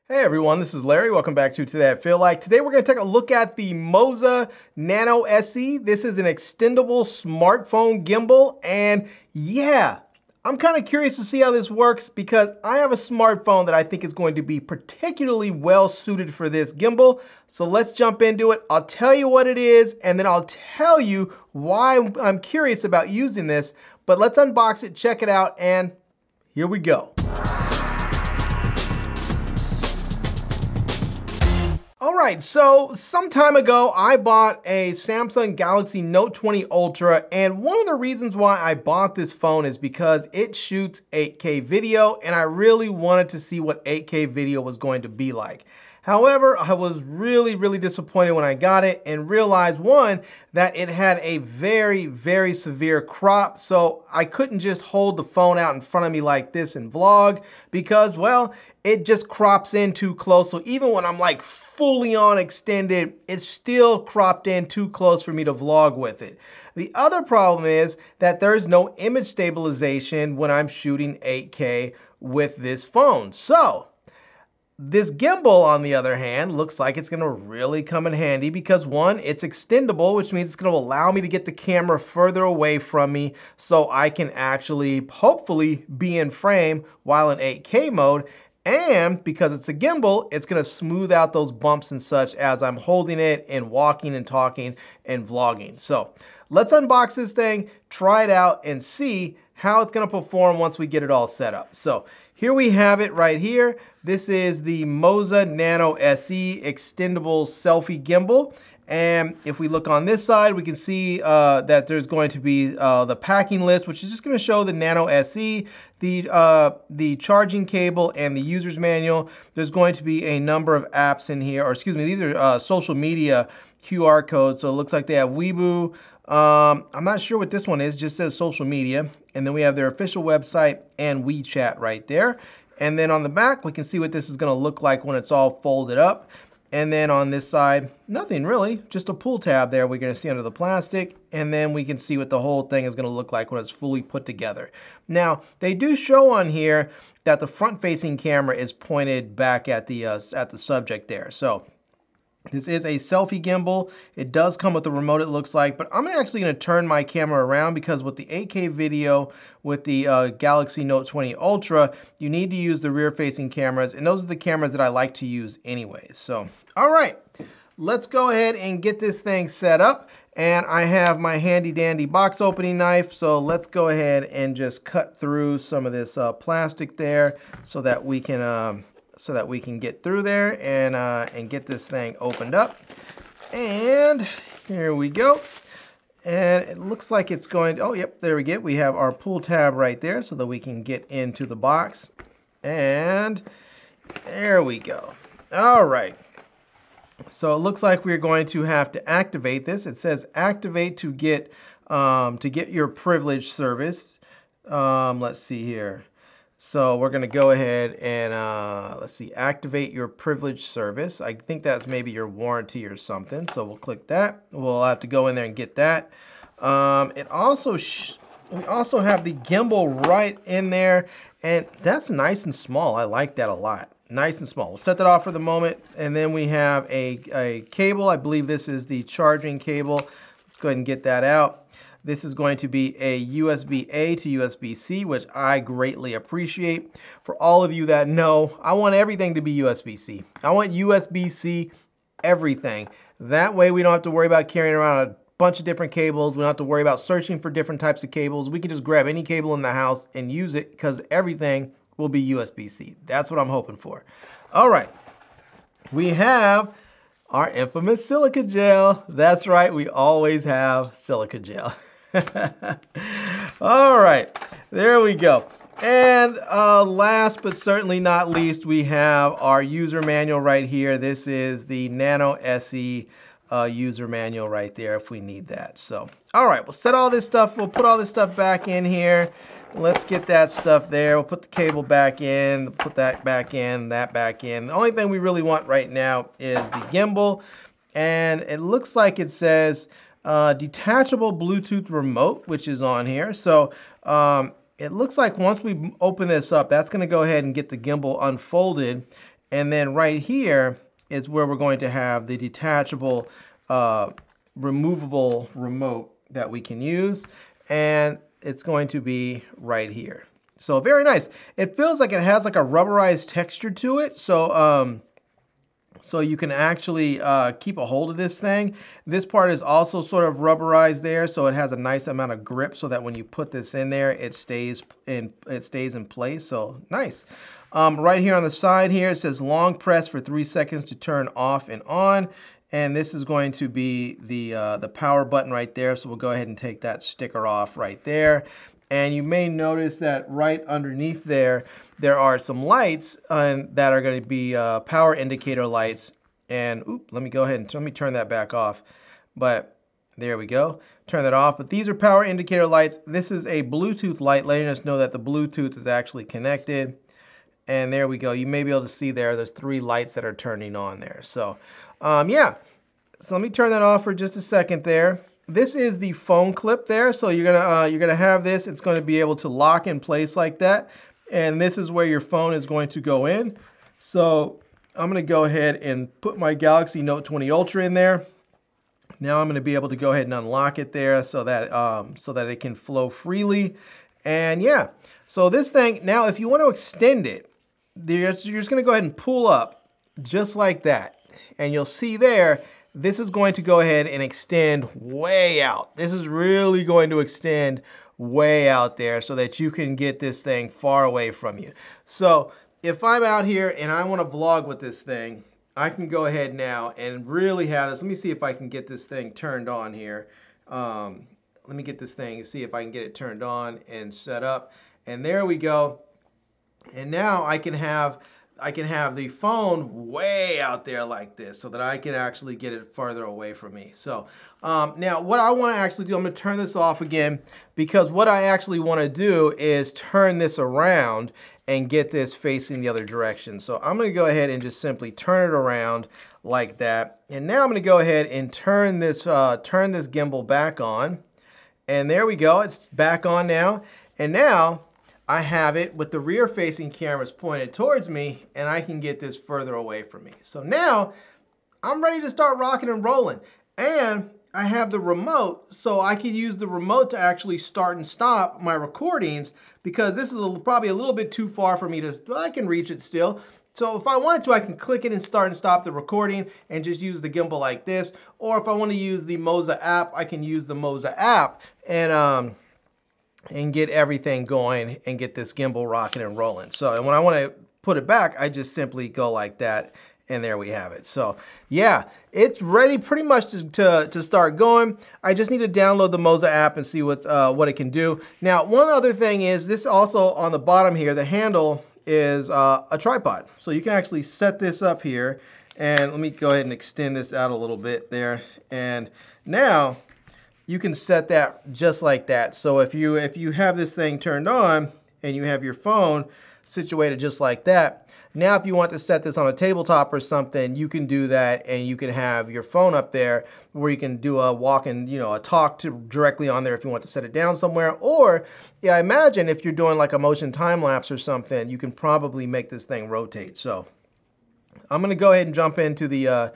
Hey everyone, this is Larry. Welcome back to Today I Feel Like. Today we're going to take a look at the Moza Nano SE. This is an extendable smartphone gimbal, and yeah, I'm kind of curious to see how this works because I have a smartphone that I think is going to be particularly well suited for this gimbal. So let's jump into it. I'll tell you what it is, and then I'll tell you why I'm curious about using this. But let's unbox it, check it out, and here we go. Alright, so some time ago I bought a Samsung Galaxy Note 20 Ultra, and one of the reasons why I bought this phone is because it shoots 8K video and I really wanted to see what 8K video was going to be like. However, I was really disappointed when I got it and realized, one, that it had a very severe crop, so I couldn't just hold the phone out in front of me like this and vlog because, well, it just crops in too close. So even when I'm like fully on extended, it's still cropped in too close for me to vlog with it. The other problem is that there's no image stabilization when I'm shooting 8K with this phone. So this gimbal, on the other hand, looks like it's gonna really come in handy because one, it's extendable, which means it's gonna allow me to get the camera further away from me so I can actually, hopefully, be in frame while in 8K mode. And because it's a gimbal, it's gonna smooth out those bumps and such as I'm holding it and walking and talking and vlogging. So let's unbox this thing, try it out, and see how it's gonna perform once we get it all set up. So here we have it right here. This is the Moza Nano SE extendable selfie gimbal. And if we look on this side, we can see that there's going to be the packing list, which is just going to show the Nano SE, the charging cable, and the user's manual. There's going to be a number of apps in here, or excuse me, these are social media QR codes. So it looks like they have Weibo. I'm not sure what this one is, just says social media. And then we have their official website and WeChat right there. And then on the back, we can see what this is going to look like when it's all folded up. And then on this side, nothing really, just a pull tab there we're going to see under the plastic. And then we can see what the whole thing is going to look like when it's fully put together. Now, they do show on here that the front-facing camera is pointed back at the subject there. So this is a selfie gimbal. It does come with a remote, it looks like, but I'm actually going to turn my camera around because with the 8K video with the Galaxy Note 20 Ultra, you need to use the rear-facing cameras, and those are the cameras that I like to use anyways. So, all right, let's go ahead and get this thing set up. And I have my handy-dandy box opening knife, so let's go ahead and just cut through some of this plastic there so that we can get through there and get this thing opened up. And here we go. And it looks like it's going to, oh, yep, there we go. We have our pull tab right there so that we can get into the box. And there we go. All right. So it looks like we're going to have to activate this. It says activate to get your privilege service. Let's see here. So we're going to go ahead and, let's see, activate your privilege service. I think that's maybe your warranty or something. So we'll click that. We'll have to go in there and get that. We also have the gimbal right in there, and that's nice and small. I like that a lot. Nice and small. We'll set that off for the moment. And then we have a cable. I believe this is the charging cable. Let's go ahead and get that out. This is going to be a USB-A to USB-C, which I greatly appreciate. For all of you that know, I want everything to be USB-C. I want USB-C everything. That way we don't have to worry about carrying around a bunch of different cables. We don't have to worry about searching for different types of cables. We can just grab any cable in the house and use it because everything will be USB-C. That's what I'm hoping for. All right, we have our infamous silica gel. That's right, we always have silica gel. All right, there we go. And last but certainly not least, we have our user manual right here. This is the Nano SE user manual right there if we need that. So, all right, we'll set all this stuff, we'll put all this stuff back in here. Let's get that stuff there. We'll put the cable back in, put that back in, that back in. The only thing we really want right now is the gimbal. And it looks like it says detachable Bluetooth remote, which is on here. So it looks like once we open this up, that's going to go ahead and get the gimbal unfolded. And then right here is where we're going to have the detachable, removable remote that we can use. And it's going to be right here. So very nice. It feels like it has like a rubberized texture to it. So, so you can actually keep a hold of this thing. This part is also sort of rubberized there, so it has a nice amount of grip so that when you put this in there, it stays in place. So nice. Right here on the side here, it says long press for 3 seconds to turn off and on. And this is going to be the power button right there. So we'll go ahead and take that sticker off right there. And you may notice that right underneath there, there are some lights that are going to be power indicator lights. And let me go ahead and let me turn that back off. But there we go. Turn that off. But these are power indicator lights. This is a Bluetooth light letting us know that the Bluetooth is actually connected. And there we go. You may be able to see there's 3 lights that are turning on there. So yeah. So let me turn that off for just a second there. This is the phone clip there, so you're gonna have this. It's going to be able to lock in place like that, and this is where your phone is going to go in. So I'm gonna go ahead and put my Galaxy Note 20 Ultra in there. Now I'm gonna be able to go ahead and unlock it there so that it can flow freely. And yeah, so this thing now, if you want to extend it, you're just gonna go ahead and pull up just like that, and you'll see there. This is going to go ahead and extend way out. This is really going to extend way out there so that you can get this thing far away from you. So if I'm out here and I want to vlog with this thing, I can go ahead now and really have this. Let me see if I can get this thing turned on here. Let me get this thing and see if I can get it turned on and set up. And there we go. And now I can have the phone way out there like this so that I can actually get it farther away from me. So now what I want to actually do, I'm going to turn this off again, because what I actually want to do is turn this around and get this facing the other direction. So I'm going to go ahead and just simply turn it around like that. And now I'm going to go ahead and turn this gimbal back on. And there we go. It's back on now. And now I have it with the rear facing cameras pointed towards me, and I can get this further away from me. So now I'm ready to start rocking and rolling. And I have the remote, so I could use the remote to actually start and stop my recordings, because this is probably a little bit too far for me to, I can reach it still. So if I wanted to, I can click it and start and stop the recording and just use the gimbal like this. Or if I want to use the Moza app, I can use the Moza app and get everything going and get this gimbal rocking and rolling. So and when I want to put it back, I just simply go like that, and there we have it. So yeah, it's ready pretty much to start going. I just need to download the Moza app and see what it can do. Now, one other thing is this also on the bottom here, the handle is a tripod. So you can actually set this up here, and let me go ahead and extend this out a little bit there. And now you can set that just like that. So if you have this thing turned on and you have your phone situated just like that, now if you want to set this on a tabletop or something, you can do that, and you can have your phone up there where you can do a walk and a talk directly on there if you want to set it down somewhere. Or yeah, I imagine if you're doing like a motion time lapse or something, you can probably make this thing rotate. So I'm going to go ahead and jump into the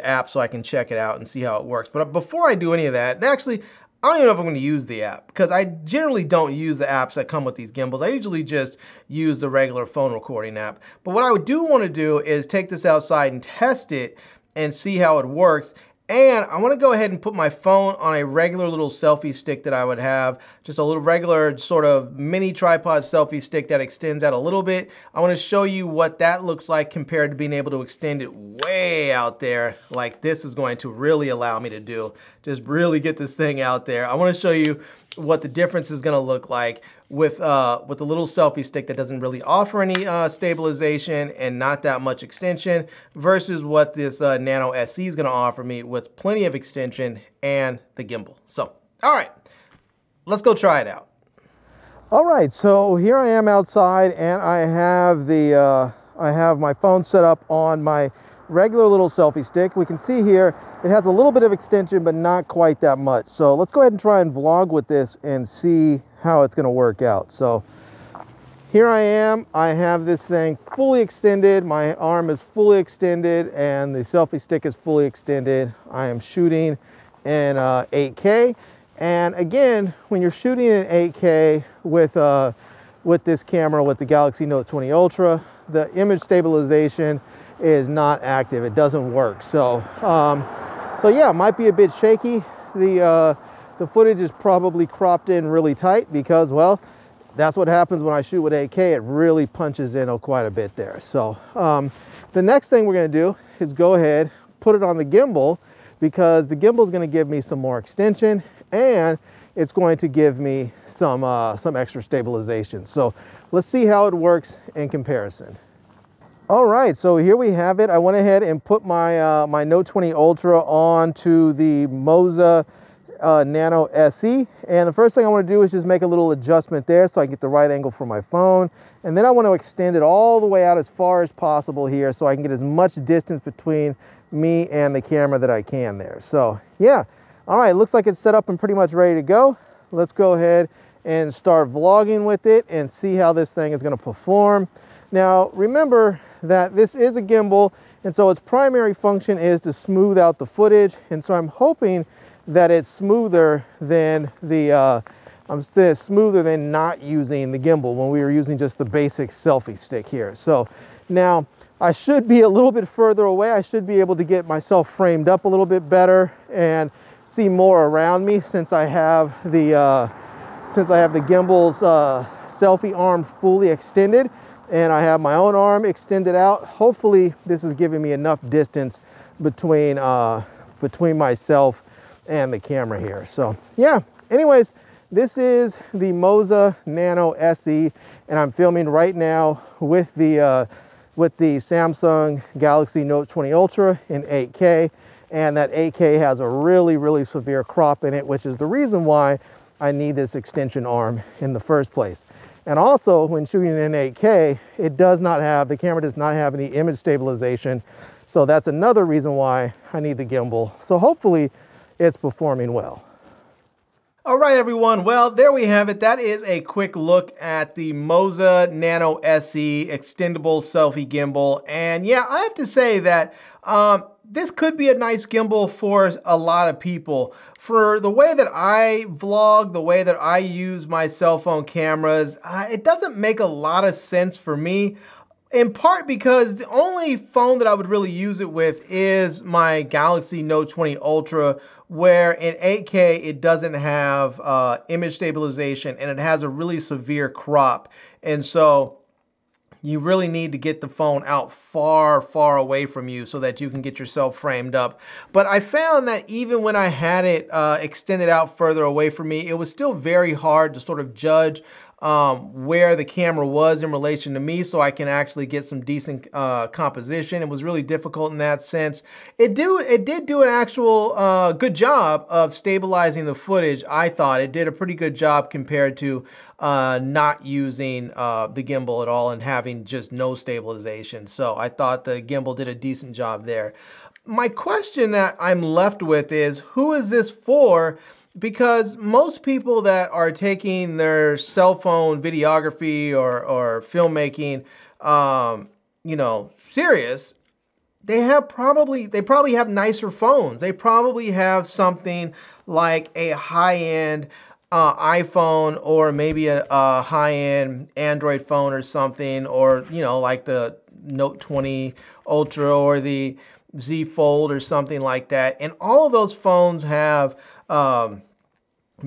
app so I can check it out and see how it works. But before I do any of that, and actually, I don't even know if I'm going to use the app, because I generally don't use the apps that come with these gimbals. I usually just use the regular phone recording app. But what I do want to do is take this outside and test it and see how it works. And I want to go ahead and put my phone on a regular little selfie stick that I would have, just a little regular sort of mini tripod selfie stick that extends out a little bit. I want to show you what that looks like compared to being able to extend it way out there like this is going to really allow me to do. Just really get this thing out there. I want to show you what the difference is going to look like with a little selfie stick that doesn't really offer any stabilization and not that much extension versus what this Nano SE is going to offer me with plenty of extension and the gimbal. So, all right, let's go try it out. All right, so here I am outside, and I have my phone set up on my regular little selfie stick. We can see here it has a little bit of extension, but not quite that much. So let's go ahead and try and vlog with this and see how it's going to work out. So here I am. I have this thing fully extended. My arm is fully extended and the selfie stick is fully extended. I am shooting in 8K. And again, when you're shooting in 8K with this camera, with the Galaxy Note 20 Ultra, the image stabilization is not active. It doesn't work. So yeah, it might be a bit shaky. The footage is probably cropped in really tight because, well, that's what happens when I shoot with 8K. It really punches in quite a bit there. So the next thing we're going to do is go ahead, put it on the gimbal, because the gimbal is going to give me some more extension and it's going to give me some extra stabilization. So let's see how it works in comparison. All right, so here we have it. I went ahead and put my my Note 20 Ultra onto the Moza Nano SE, and the first thing I want to do is just make a little adjustment there so I get the right angle for my phone, and then I want to extend it all the way out as far as possible here so I can get as much distance between me and the camera that I can there. So yeah, all right, looks like it's set up and pretty much ready to go. Let's go ahead and start vlogging with it and see how this thing is going to perform. Now remember that this is a gimbal, and so its primary function is to smooth out the footage, and so I'm hoping that it's smoother than smoother than not using the gimbal when we were using just the basic selfie stick here. So now I should be a little bit further away. I should be able to get myself framed up a little bit better and see more around me since I have the gimbal's selfie arm fully extended and I have my own arm extended out. Hopefully this is giving me enough distance between myself and the camera here. So yeah, anyways, this is the Moza Nano SE, and I'm filming right now with the Samsung Galaxy Note 20 Ultra in 8K, and that 8K has a really severe crop in it, which is the reason why I need this extension arm in the first place. And also, when shooting in 8K, the camera does not have any image stabilization, so that's another reason why I need the gimbal. So hopefully it's performing well. All right, everyone. Well, there we have it. That is a quick look at the Moza Nano SE extendable selfie gimbal. And yeah, I have to say that this could be a nice gimbal for a lot of people. For the way that I vlog, the way that I use my cell phone cameras, it doesn't make a lot of sense for me. In part because the only phone that I would really use it with is my Galaxy Note 20 Ultra, where in 8K it doesn't have image stabilization and it has a really severe crop. And so you really need to get the phone out far away from you so that you can get yourself framed up. But I found that even when I had it extended out further away from me, it was still very hard to sort of judge where the camera was in relation to me, so I can actually get some decent composition. It was really difficult in that sense. It did do an actual good job of stabilizing the footage. I thought it did a pretty good job compared to not using the gimbal at all and having just no stabilization. So I thought the gimbal did a decent job there. My question that I'm left with is, who is this for? Because most people that are taking their cell phone videography or filmmaking, you know, serious, they probably have nicer phones. They probably have something like a high-end iPhone, or maybe a high-end Android phone or something, or, you know, like the Note 20 Ultra or the Z Fold or something like that. And all of those phones have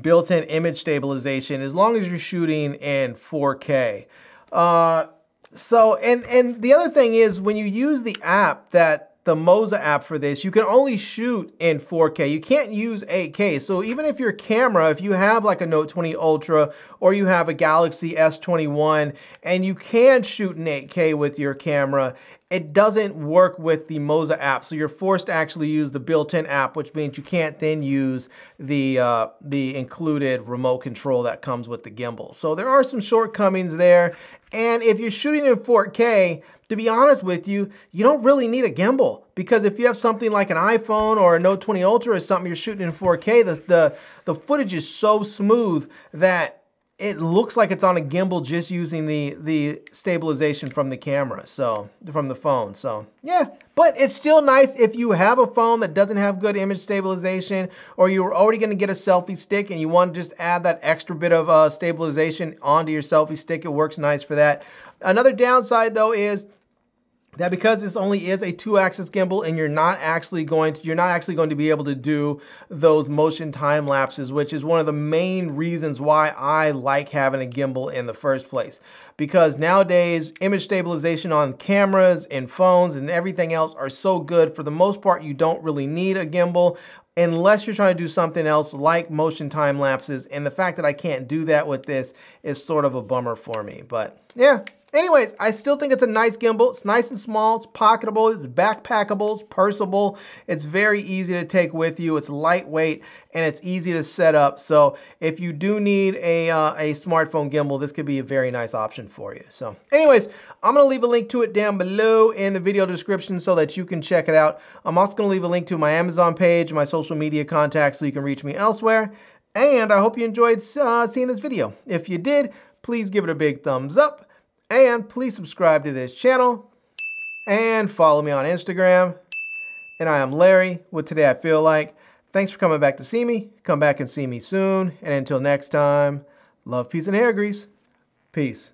built-in image stabilization as long as you're shooting in 4K. So the other thing is, when you use the app, the Moza app for this, you can only shoot in 4K. You can't use 8K. So even if your camera, if you have like a Note 20 Ultra or you have a Galaxy S21 and you can shoot in 8K with your camera, it doesn't work with the Moza app. So you're forced to actually use the built-in app, which means you can't then use the included remote control that comes with the gimbal. So there are some shortcomings there. And if you're shooting in 4K, to be honest with you, you don't really need a gimbal, because if you have something like an iPhone or a Note 20 Ultra or something you're shooting in 4K, the footage is so smooth that it looks like it's on a gimbal just using the stabilization from the camera, so from the phone. So yeah, but it's still nice if you have a phone that doesn't have good image stabilization, or you're already going to get a selfie stick and you want to just add that extra bit of stabilization onto your selfie stick. It works nice for that. Another downside though is that because this only is a 2-axis gimbal and you're not actually going to be able to do those motion time lapses, which is one of the main reasons why I like having a gimbal in the first place. Because nowadays, image stabilization on cameras and phones and everything else are so good. For the most part, you don't really need a gimbal unless you're trying to do something else like motion time lapses. And the fact that I can't do that with this is sort of a bummer for me. But yeah. Anyways, I still think it's a nice gimbal. It's nice and small, it's pocketable, it's backpackable, it's purseable. It's very easy to take with you. It's lightweight and it's easy to set up. So if you do need a smartphone gimbal, this could be a very nice option for you. So anyways, I'm gonna leave a link to it down below in the video description so that you can check it out. I'm also gonna leave a link to my Amazon page, my social media contacts, so you can reach me elsewhere. And I hope you enjoyed seeing this video. If you did, please give it a big thumbs up. And please subscribe to this channel and follow me on Instagram. And I am Larry with Today I Feel Like. Thanks for coming back to see me. Come back and see me soon. And until next time, love, peace, and hair grease. Peace.